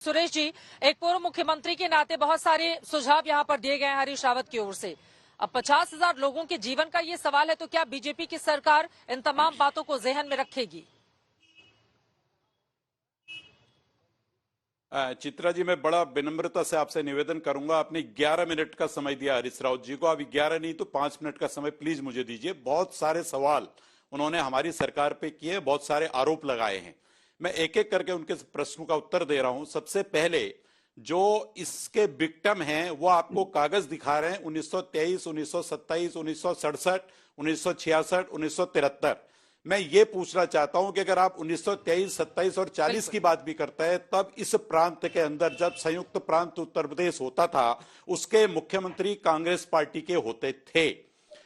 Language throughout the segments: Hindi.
सुरेश जी, एक पूर्व मुख्यमंत्री के नाते बहुत सारे सुझाव यहाँ पर दिए गए हैं हरीश रावत की ओर से। अब 50,000 लोगों के जीवन का ये सवाल है, तो क्या बीजेपी की सरकार इन तमाम बातों को जहन में रखेगी? चित्रा जी, मैं बड़ा विनम्रता से आपसे निवेदन करूंगा। आपने 11 मिनट का समय दिया हरीश रावत जी को, अभी 11 नहीं तो 5 मिनट का समय प्लीज मुझे दीजिए। बहुत सारे सवाल उन्होंने हमारी सरकार पे किए, बहुत सारे आरोप लगाए हैं। मैं एक एक करके उनके प्रश्नों का उत्तर दे रहा हूं। सबसे पहले जो इसके विक्टिम हैं वो आपको कागज दिखा रहे हैं, 1923, 1927, 1967, 1966, 1973। मैं ये पूछना चाहता हूं कि अगर आप 1923, 27 और 40 की बात भी करते हैं, तब इस प्रांत के अंदर जब संयुक्त प्रांत उत्तर प्रदेश होता था, उसके मुख्यमंत्री कांग्रेस पार्टी के होते थे।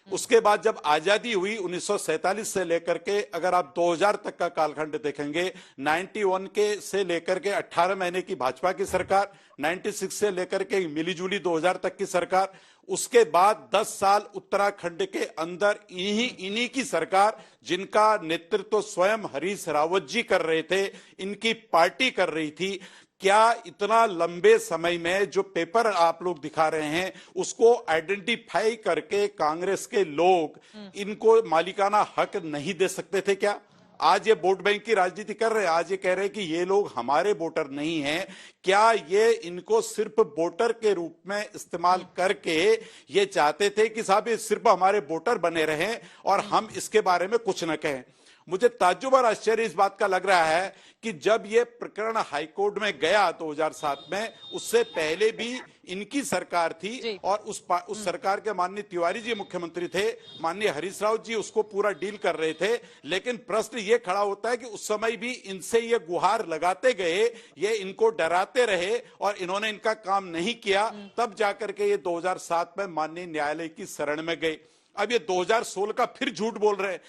उसके बाद जब आजादी हुई 1947 से लेकर के, अगर आप 2000 तक का कालखंड देखेंगे, 91 के से लेकर के 18 महीने की भाजपा की सरकार, 96 से लेकर के मिलीजुली 2000 तक की सरकार, उसके बाद 10 साल उत्तराखंड के अंदर इन्हीं की सरकार, जिनका नेतृत्व स्वयं हरीश रावत जी कर रहे थे, इनकी पार्टी कर रही थी। क्या इतना लंबे समय में जो पेपर आप लोग दिखा रहे हैं उसको आइडेंटिफाई करके कांग्रेस के लोग इनको मालिकाना हक नहीं दे सकते थे क्या? आज ये वोट बैंक की राजनीति कर रहे हैं, आज ये कह रहे हैं कि ये लोग हमारे वोटर नहीं हैं। क्या ये इनको सिर्फ वोटर के रूप में इस्तेमाल करके ये चाहते थे कि साहब ये सिर्फ हमारे वोटर बने रहें और हम इसके बारे में कुछ न कहें? मुझे ताज्जुब और आश्चर्य इस बात का लग रहा है कि जब ये प्रकरण हाईकोर्ट में गया 2007 में, उससे पहले भी इनकी सरकार थी और उस सरकार के माननीय तिवारी जी मुख्यमंत्री थे, माननीय हरीश रावत जी उसको पूरा डील कर रहे थे। लेकिन प्रश्न ये खड़ा होता है कि उस समय भी इनसे ये गुहार लगाते गए, ये इनको डराते रहे और इन्होंने इनका काम नहीं किया, तब जाकर के ये 2007 में माननीय न्यायालय की शरण में गए। अब ये 2016 का फिर झूठ बोल रहे हैं।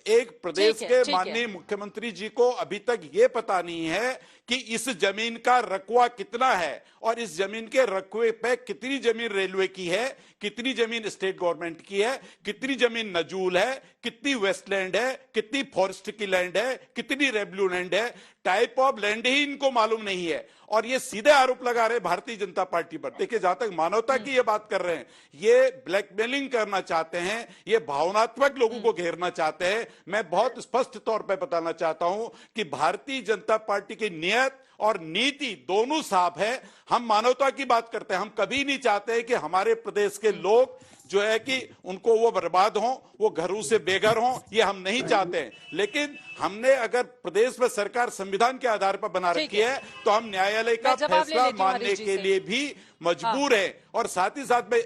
एक प्रदेश के माननीय मुख्यमंत्री जी को अभी तक ये पता नहीं है कि इस जमीन का रकबा कितना है और इस जमीन के रकबे पे कितनी जमीन रेलवे की है, कितनी जमीन स्टेट गवर्नमेंट की है, कितनी जमीन नजूल है, कितनी वेस्टलैंड है, कितनी फॉरेस्ट की लैंड है, कितनी रेवन्यू लैंड है। टाइप ऑफ लैंड ही इनको मालूम नहीं है और ये सीधे आरोप लगा रहे भारतीय जनता पार्टी पर। देखिए, जहां तक मानवता की ये बात कर रहे हैं, ये ब्लैकमेलिंग करना चाहते हैं, ये भावनात्मक लोगों को घेरना चाहते हैं। मैं बहुत स्पष्ट तौर पर बताना चाहता हूं कि भारतीय जनता पार्टी की नियत और नीति दोनों साफ है। हम मानवता की बात करते हैं, हम कभी नहीं चाहते कि हमारे प्रदेश के लोग जो है कि उनको वो बर्बाद हों, वो घरों से बेघर हों, ये हम नहीं चाहते हैं। लेकिन हमने अगर प्रदेश में सरकार संविधान के आधार पर बना रखी है तो हम न्यायालय का फैसला मानने के लिए भी मजबूर है। और साथ ही साथ में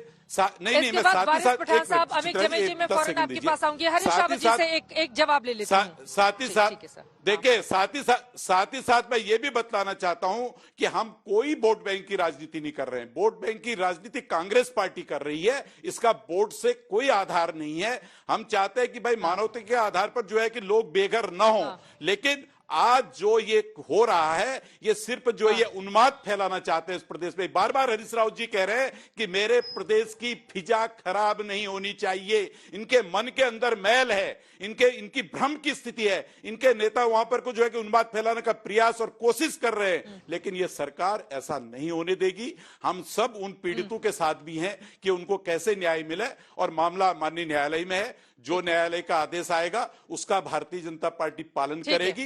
नहीं मैं साथ ही साथ पठान साहब, अमित जमील जी, मैं फौरन आपके पास आऊंगी। हरीश रावत जी से एक जवाब ले लेते हैं। साथ ही साथ देखिए, साथ ही साथ मैं ये भी बतलाना चाहता हूं कि हम कोई वोट बैंक की राजनीति नहीं कर रहे हैं। वोट बैंक की राजनीति कांग्रेस पार्टी कर रही है, इसका वोट से कोई आधार नहीं है। हम चाहते हैं कि भाई मानवता के आधार पर जो है कि लोग बेघर न हो। लेकिन आज जो ये हो रहा है, ये सिर्फ जो ये उन्माद फैलाना चाहते हैं इस प्रदेश में। बार बार हरीश रावत जी कह रहे हैं कि मेरे प्रदेश की फिजा खराब नहीं होनी चाहिए। इनके मन के अंदर मैल है, इनकी भ्रम की स्थिति है। इनके नेता वहां पर कुछ जो है कि उन्माद फैलाने का प्रयास और कोशिश कर रहे हैं, लेकिन ये सरकार ऐसा नहीं होने देगी। हम सब उन पीड़ितों के साथ भी हैं कि उनको कैसे न्याय मिले और मामला माननीय न्यायालय में है। जो न्यायालय का आदेश आएगा उसका भारतीय जनता पार्टी पालन करेगी।